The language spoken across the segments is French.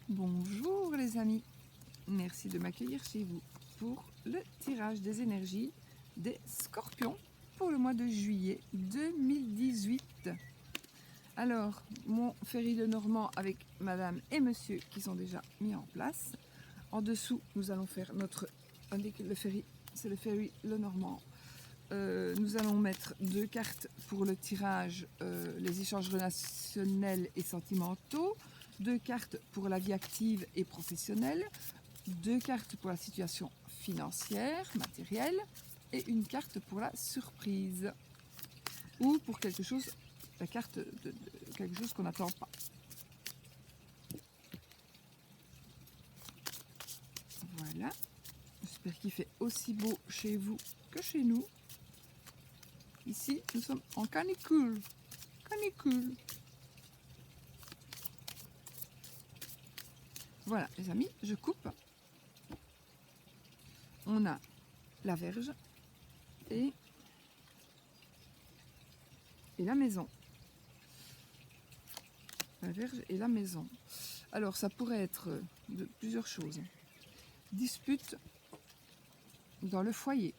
Bonjour les amis, merci de m'accueillir chez vous pour le tirage des énergies des scorpions pour le mois de juillet 2018. Alors, mon ferry Lenormand avec madame et monsieur qui sont déjà mis en place. En dessous, nous allons faire notre... Le ferry, c'est le ferry Lenormand. Nous allons mettre 2 cartes pour le tirage, les échanges relationnels et sentimentaux, 2 cartes pour la vie active et professionnelle, 2 cartes pour la situation financière, matérielle, et une carte pour la surprise, ou pour quelque chose, la carte de quelque chose qu'on n'attend pas. Voilà, j'espère qu'il fait aussi beau chez vous que chez nous. Ici, nous sommes en canicule. Canicule. Voilà, les amis, je coupe. On a la Vierge et la maison. La Vierge et la maison. Alors, ça pourrait être de plusieurs choses. Dispute dans le foyer.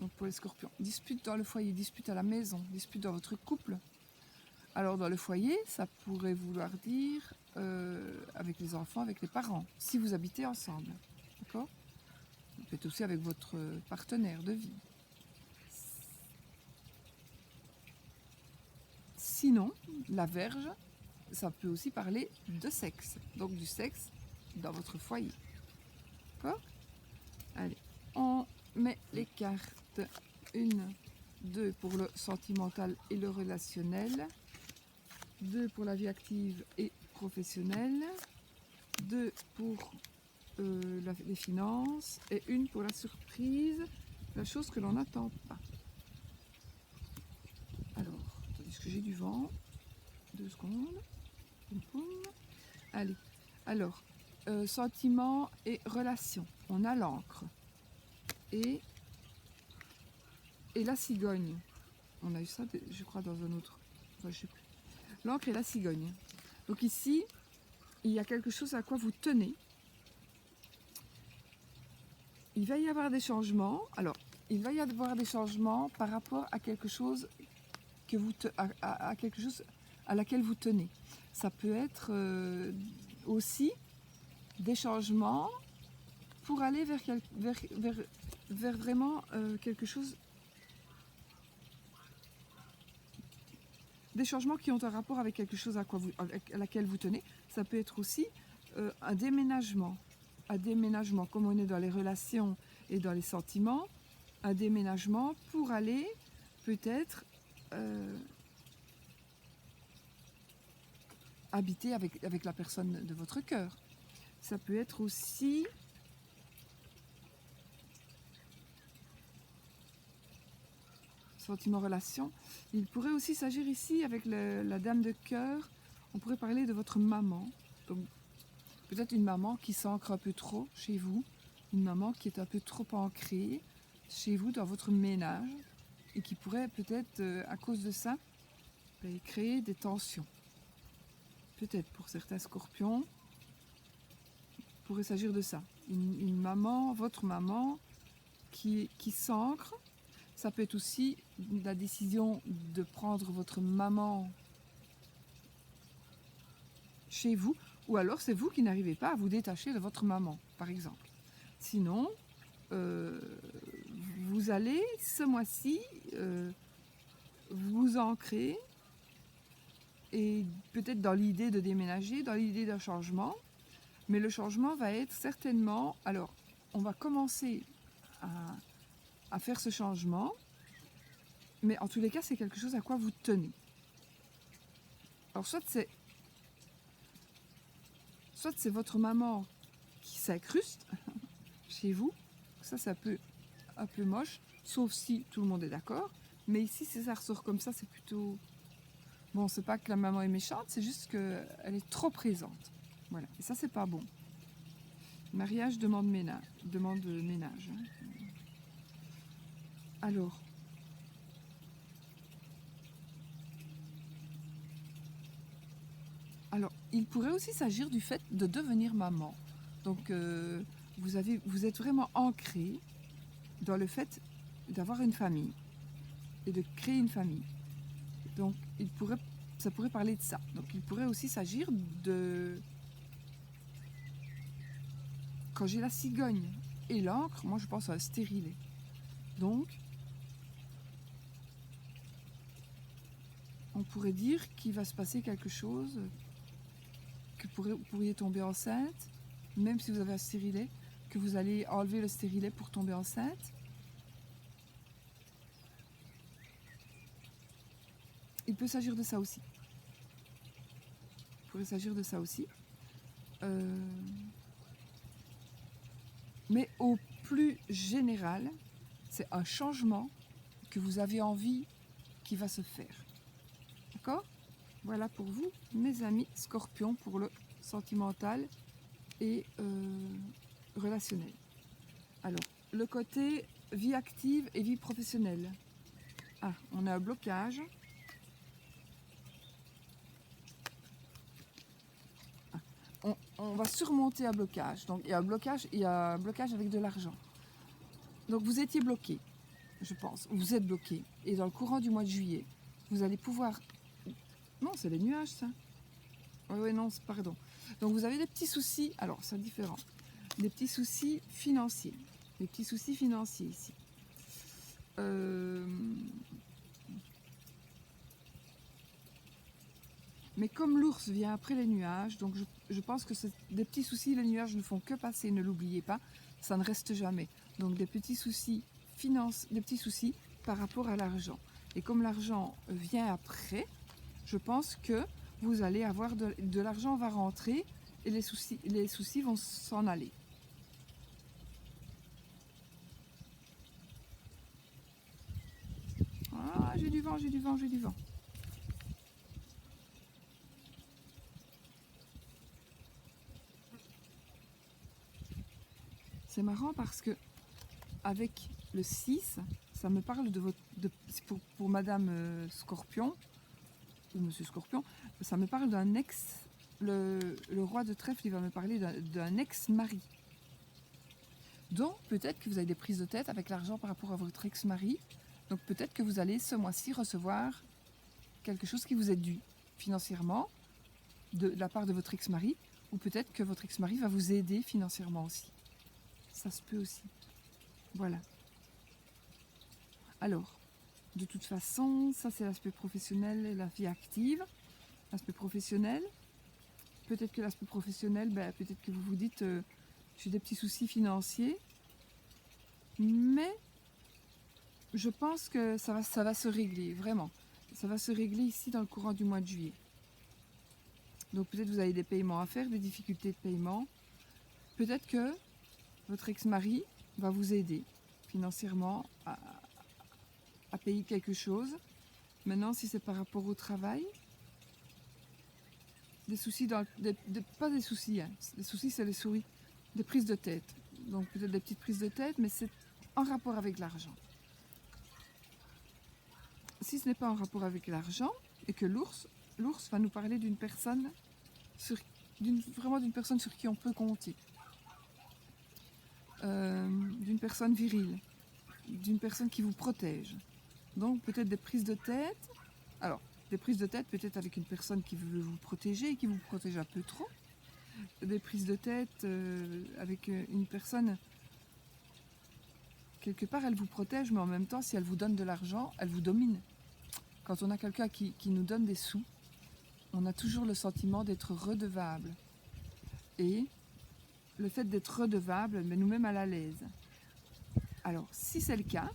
Donc pour les scorpions, dispute dans le foyer, dispute à la maison, dispute dans votre couple. Alors dans le foyer, ça pourrait vouloir dire avec les enfants, avec les parents, si vous habitez ensemble. D'accord? Peut-être aussi avec votre partenaire de vie. Sinon, la Vierge, ça peut aussi parler de sexe. Donc du sexe dans votre foyer. D'accord? Allez, on met les cartes. 1, 2 pour le sentimental et le relationnel, 2 pour la vie active et professionnelle, 2 pour les finances et 1 pour la surprise, la chose que l'on n'attend pas. Alors, attendez que j'ai du vent, 2 secondes. Poum, poum. Allez, alors, sentiments et relations, on a l'encre et la cigogne. On a eu ça, je crois, dans un autre. Enfin, je sais plus. L'encre et la cigogne. Donc ici, il y a quelque chose à quoi vous tenez. Il va y avoir des changements. Alors, il va y avoir des changements par rapport à quelque chose que vous à quelque chose à laquelle vous tenez. Ça peut être aussi des changements pour aller vers vraiment quelque chose. Des changements qui ont un rapport avec quelque chose à laquelle vous tenez. Ça peut être aussi un déménagement. Un déménagement, comme on est dans les relations et dans les sentiments, un déménagement pour aller peut-être habiter avec la personne de votre cœur. Ça peut être aussi sentiment, relation. Il pourrait aussi s'agir ici avec la dame de cœur. On pourrait parler de votre maman. Donc peut-être une maman qui s'ancre un peu trop chez vous, une maman qui est un peu trop ancrée chez vous dans votre ménage et qui pourrait peut-être à cause de ça créer des tensions. Peut-être pour certains scorpions, il pourrait s'agir de ça. Une maman, votre maman qui s'ancre. Ça peut être aussi la décision de prendre votre maman chez vous, ou alors c'est vous qui n'arrivez pas à vous détacher de votre maman, par exemple. Sinon, vous allez ce mois-ci vous ancrer et peut-être dans l'idée de déménager, dans l'idée d'un changement, mais le changement va être certainement... Alors, on va commencer à faire ce changement, mais en tous les cas, c'est quelque chose à quoi vous tenez. Alors, soit c'est votre maman qui s'incruste chez vous, ça peut un peu moche, sauf si tout le monde est d'accord, mais ici, si ça ressort comme ça, c'est plutôt... Bon, c'est pas que la maman est méchante, c'est juste qu'elle est trop présente. Voilà, et ça, c'est pas bon. Mariage demande ménage. Alors, Alors, il pourrait aussi s'agir du fait de devenir maman. Donc, vous êtes vraiment ancré dans le fait d'avoir une famille et de créer une famille. Donc, ça pourrait parler de ça. Donc, il pourrait aussi s'agir de... Quand j'ai la cigogne et l'encre, moi je pense à un stérilet. Donc, on pourrait dire qu'il va se passer quelque chose, que vous pourriez tomber enceinte, même si vous avez un stérilet, que vous allez enlever le stérilet pour tomber enceinte. Il peut s'agir de ça aussi. Il pourrait s'agir de ça aussi. Mais au plus général, c'est un changement que vous avez envie qui va se faire. D'accord? Voilà pour vous, mes amis Scorpions, pour le sentimental et relationnel. Alors, le côté vie active et vie professionnelle. Ah, on a un blocage. On va surmonter un blocage. Donc, il y a un blocage avec de l'argent. Donc, vous étiez bloqué, je pense. Vous êtes bloqué. Et dans le courant du mois de juillet, vous allez pouvoir... Non, c'est les nuages, ça. Oui, non, pardon. Donc, vous avez des petits soucis. Alors, c'est différent. Des petits soucis financiers. Des petits soucis financiers ici. Mais comme l'ours vient après les nuages, donc je pense que c'est des petits soucis, les nuages ne font que passer, ne l'oubliez pas, ça ne reste jamais. Donc des petits soucis des petits soucis par rapport à l'argent. Et comme l'argent vient après, je pense que vous allez avoir de l'argent va rentrer et les soucis vont s'en aller. Ah, j'ai du vent, j'ai du vent, j'ai du vent. C'est marrant parce que avec le 6, ça me parle pour Madame Scorpion, ou Monsieur Scorpion, ça me parle d'un ex, le roi de trèfle, il va me parler d'un ex-mari. Donc peut-être que vous avez des prises de tête avec l'argent par rapport à votre ex-mari. Donc peut-être que vous allez ce mois-ci recevoir quelque chose qui vous est dû financièrement de la part de votre ex-mari, ou peut-être que votre ex-mari va vous aider financièrement aussi. Ça se peut aussi. Voilà. Alors, de toute façon, ça c'est l'aspect professionnel et la vie active. L'aspect professionnel, peut-être que l'aspect professionnel, peut-être que vous vous dites j'ai des petits soucis financiers, mais je pense que ça va se régler, vraiment. Ça va se régler ici dans le courant du mois de juillet. Donc peut-être vous avez des paiements à faire, des difficultés de paiement. Peut-être que votre ex-mari va vous aider financièrement à payer quelque chose. Maintenant, si c'est par rapport au travail, des soucis, pas des soucis, hein. Les soucis c'est les souris, des prises de tête. Donc peut-être des petites prises de tête, mais c'est en rapport avec l'argent. Si ce n'est pas en rapport avec l'argent, et que l'ours va nous parler d'une personne, vraiment d'une personne sur qui on peut compter. D'une personne virile, d'une personne qui vous protège. Donc peut-être des prises de tête. Alors, des prises de tête peut-être avec une personne qui veut vous protéger et qui vous protège un peu trop. Des prises de tête avec une personne, quelque part elle vous protège, mais en même temps si elle vous donne de l'argent, elle vous domine. Quand on a quelqu'un qui nous donne des sous, on a toujours le sentiment d'être redevable. Et le fait d'être redevable met nous-mêmes mal à l'aise. Alors, si c'est le cas,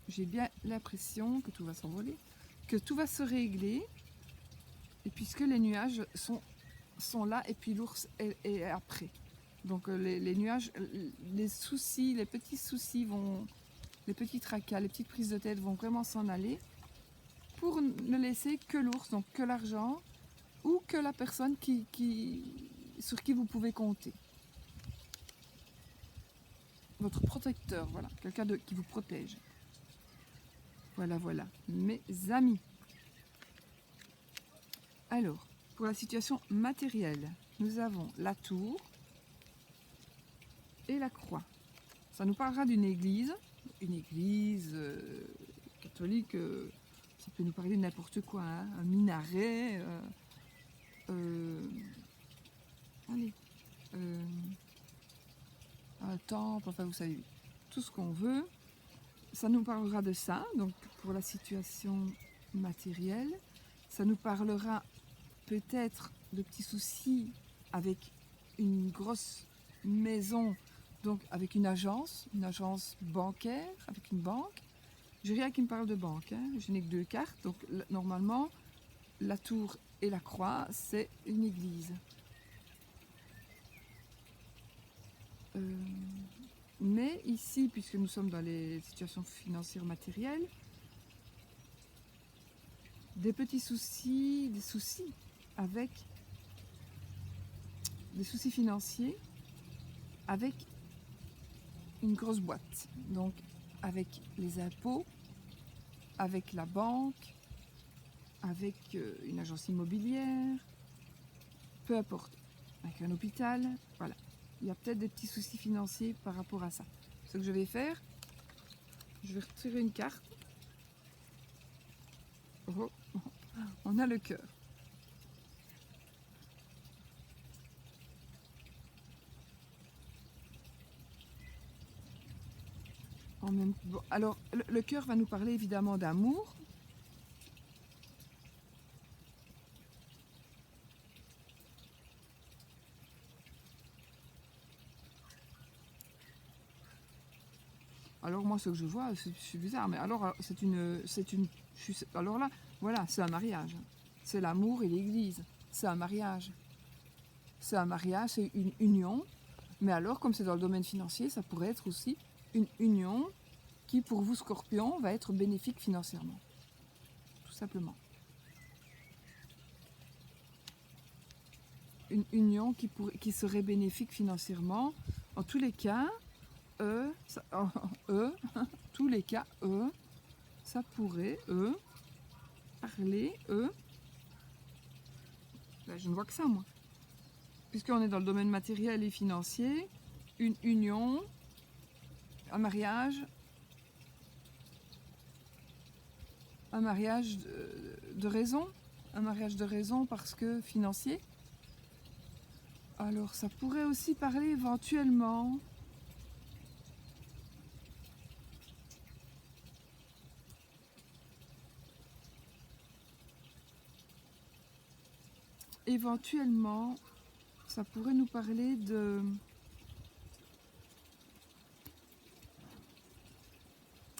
j'ai bien l'impression que tout va s'envoler, que tout va se régler, et puisque les nuages sont là, et puis l'ours est après. Donc les nuages, les soucis, les petits soucis les petits tracas, les petites prises de tête vont vraiment s'en aller, pour ne laisser que l'ours, donc que l'argent, ou que la personne sur qui vous pouvez compter. Votre protecteur, voilà, quelqu'un qui vous protège. Voilà, mes amis. Alors, pour la situation matérielle, nous avons la tour et la croix. Ça nous parlera d'une église catholique, ça peut nous parler de n'importe quoi, hein, un minaret, allez, un temple, enfin vous savez, tout ce qu'on veut. Ça nous parlera de ça, donc pour la situation matérielle. Ça nous parlera peut-être de petits soucis avec une grosse maison, donc avec une agence bancaire, avec une banque. J'ai rien qui me parle de banque, hein. Je n'ai que 2 cartes, donc normalement la tour et la croix c'est une église. Mais ici, puisque nous sommes dans les situations financières matérielles, des petits soucis, des soucis financiers avec une grosse boîte, donc avec les impôts, avec la banque, avec une agence immobilière, peu importe, avec un hôpital, voilà. Il y a peut-être des petits soucis financiers par rapport à ça. Ce que je vais faire, je vais retirer une carte. Oh, on a le cœur. Bon, alors, le cœur va nous parler évidemment d'amour. Alors moi, ce que je vois, c'est bizarre, mais alors alors là, voilà, c'est un mariage. C'est l'amour et l'église. C'est un mariage. C'est un mariage, c'est une union. Mais alors, comme c'est dans le domaine financier, ça pourrait être aussi une union qui, pour vous, Scorpion, va être bénéfique financièrement. Tout simplement. Une union qui serait bénéfique financièrement. En tous les cas, tous les cas, ça pourrait, parler, là, je ne vois que ça, moi. Puisqu'on est dans le domaine matériel et financier, une union, un mariage de raison, parce que financier. Alors ça pourrait aussi parler éventuellement ça pourrait nous parler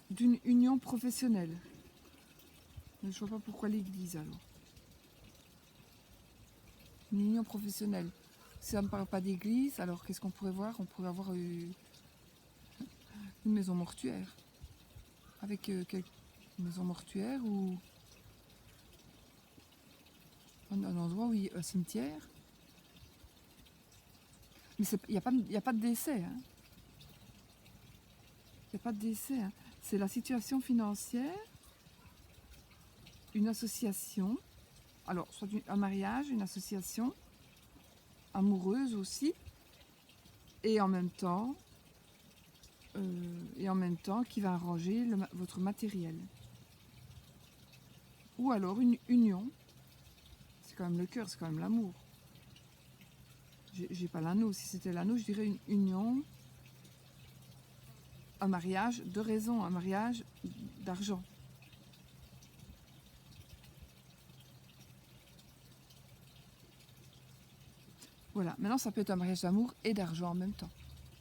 d'une union professionnelle. Mais je vois pas pourquoi l'église alors. Une union professionnelle. Si ça ne me parle pas d'église, alors qu'est-ce qu'on pourrait voir? On pourrait avoir une maison mortuaire. Avec une maison mortuaire ou un endroit où il y a un cimetière. Mais il n'y a pas de décès. Hein. Il n'y a pas de décès. Hein. C'est la situation financière, une association, alors soit un mariage, une association amoureuse aussi, et en même temps qui va arranger votre matériel. Ou alors une union, c'est quand même le cœur, c'est quand même l'amour. J'ai pas l'anneau, si c'était l'anneau, je dirais une union, un mariage de raison, un mariage d'argent. Voilà, maintenant ça peut être un mariage d'amour et d'argent en même temps.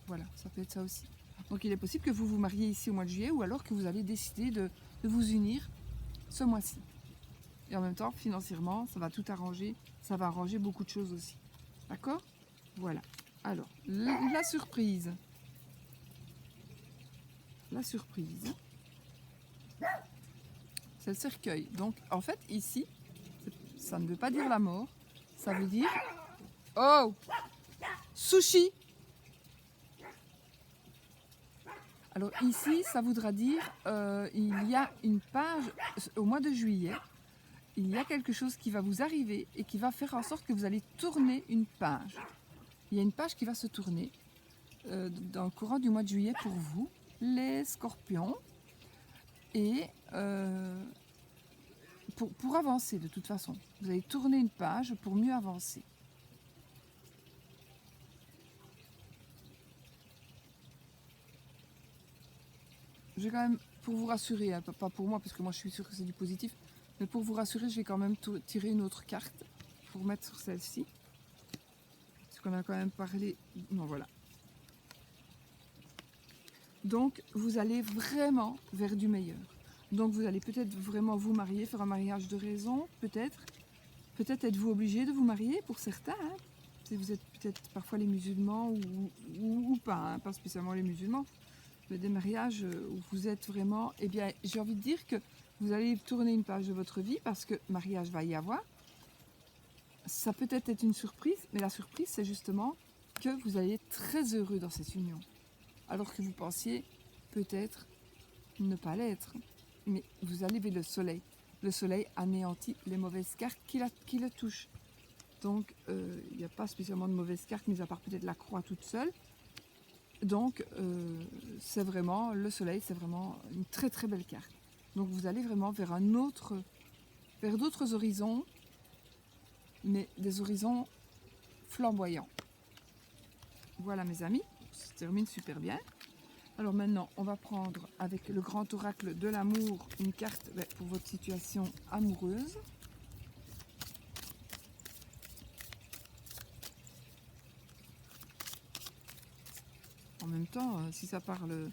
Voilà, ça peut être ça aussi. Donc il est possible que vous vous mariez ici au mois de juillet ou alors que vous allez décider de vous unir ce mois-ci. Et en même temps, financièrement, ça va tout arranger, ça va arranger beaucoup de choses aussi. D'accord? Voilà. Alors, la surprise. La surprise, c'est le cercueil. Donc, en fait, ici, ça ne veut pas dire la mort, ça veut dire... Oh! Sushi! Alors ici, ça voudra dire, il y a une page, au mois de juillet, il y a quelque chose qui va vous arriver et qui va faire en sorte que vous allez tourner une page. Il y a une page qui va se tourner dans le courant du mois de juillet pour vous, les scorpions, et pour avancer de toute façon. Vous allez tourner une page pour mieux avancer. Je vais quand même, pour vous rassurer, hein, pas pour moi parce que moi je suis sûre que c'est du positif, mais pour vous rassurer, je vais quand même tirer une autre carte pour mettre sur celle-ci. Parce qu'on a quand même parlé... Non, voilà. Donc, vous allez vraiment vers du meilleur. Donc, vous allez peut-être vraiment vous marier, faire un mariage de raison, peut-être. Peut-être êtes-vous obligé de vous marier pour certains. Hein. Si vous êtes peut-être parfois les musulmans ou pas, hein, pas spécialement les musulmans. Mais des mariages où vous êtes vraiment... Eh bien, j'ai envie de dire que vous allez tourner une page de votre vie parce que mariage va y avoir. Ça peut être une surprise, mais la surprise, c'est justement que vous allez être très heureux dans cette union. Alors que vous pensiez peut-être ne pas l'être. Mais vous allez vers le soleil. Le soleil anéantit les mauvaises cartes qui le touchent. Donc, il n'y a pas spécialement de mauvaises cartes, mis à part peut-être la croix toute seule. Donc, c'est vraiment, le soleil, c'est vraiment une très très belle carte. Donc, vous allez vraiment vers vers d'autres horizons, mais des horizons flamboyants. Voilà mes amis, ça se termine super bien. Alors maintenant, on va prendre avec le grand oracle de l'amour une carte pour votre situation amoureuse. En même temps, si ça parle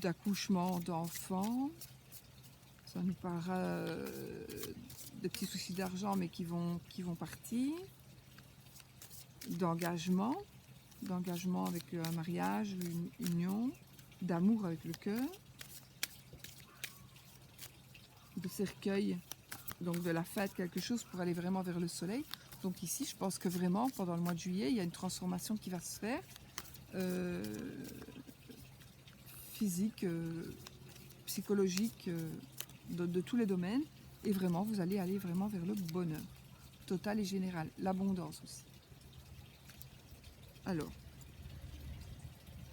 d'accouchement d'enfants, ça nous parlera de petits soucis d'argent mais qui vont partir, d'engagement avec un mariage, une union, d'amour avec le cœur, de cercueil, donc de la fête, quelque chose pour aller vraiment vers le soleil. Donc ici, je pense que vraiment, pendant le mois de juillet, il y a une transformation qui va se faire, physique, psychologique, de tous les domaines. Et vraiment, vous allez aller vraiment vers le bonheur total et général, l'abondance aussi. Alors,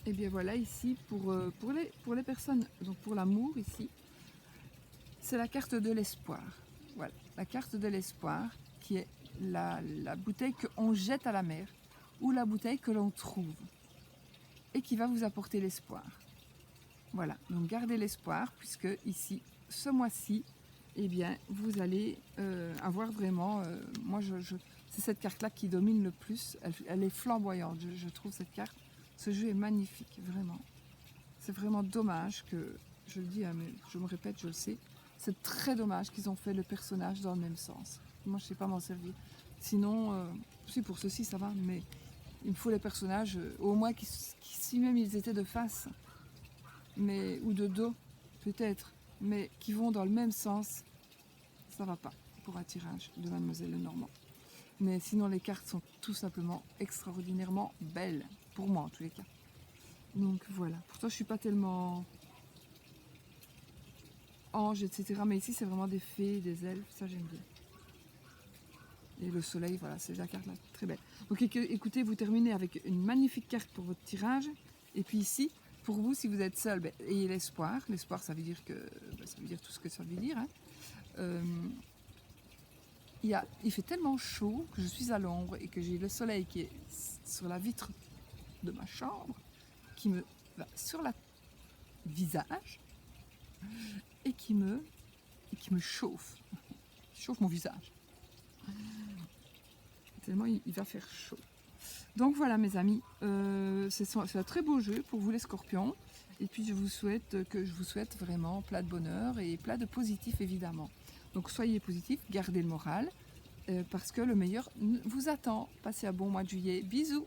et bien voilà, ici, pour les personnes, donc pour l'amour, ici, c'est la carte de l'espoir. Voilà, la carte de l'espoir qui est la bouteille qu'on jette à la mer ou la bouteille que l'on trouve et qui va vous apporter l'espoir. Voilà, donc gardez l'espoir puisque ici, ce mois-ci, eh bien, vous allez avoir vraiment... moi, c'est cette carte-là qui domine le plus. Elle est flamboyante, je trouve cette carte. Ce jeu est magnifique, vraiment. C'est vraiment dommage que... Je le dis, hein, mais je me répète, je le sais. C'est très dommage qu'ils ont fait le personnage dans le même sens. Moi, je ne sais pas m'en servir. Sinon, si pour ceci, ça va, mais il me faut les personnages, au moins, si même ils étaient de face, mais, ou de dos, peut-être, mais qui vont dans le même sens, ça va pas pour un tirage de Mademoiselle Lenormand. Mais sinon, les cartes sont tout simplement extraordinairement belles, pour moi en tous les cas. Donc voilà, pourtant je suis pas tellement ange, etc. Mais ici, c'est vraiment des fées, des elfes, ça j'aime bien. Et le soleil, voilà, c'est la carte là, très belle. Donc écoutez, vous terminez avec une magnifique carte pour votre tirage. Et puis ici, pour vous, si vous êtes seul, ayez l'espoir. L'espoir, ça veut dire ça veut dire tout ce que ça veut dire. Hein. Il fait tellement chaud que je suis à l'ombre et que j'ai le soleil qui est sur la vitre de ma chambre, qui me va sur le visage et qui me chauffe. Il chauffe mon visage. Tellement il va faire chaud. Donc voilà mes amis, c'est un très beau jeu pour vous les scorpions. Et puis je vous souhaite vraiment plein de bonheur et plein de positif évidemment. Donc soyez positifs, gardez le moral, parce que le meilleur vous attend. Passez un bon mois de juillet. Bisous!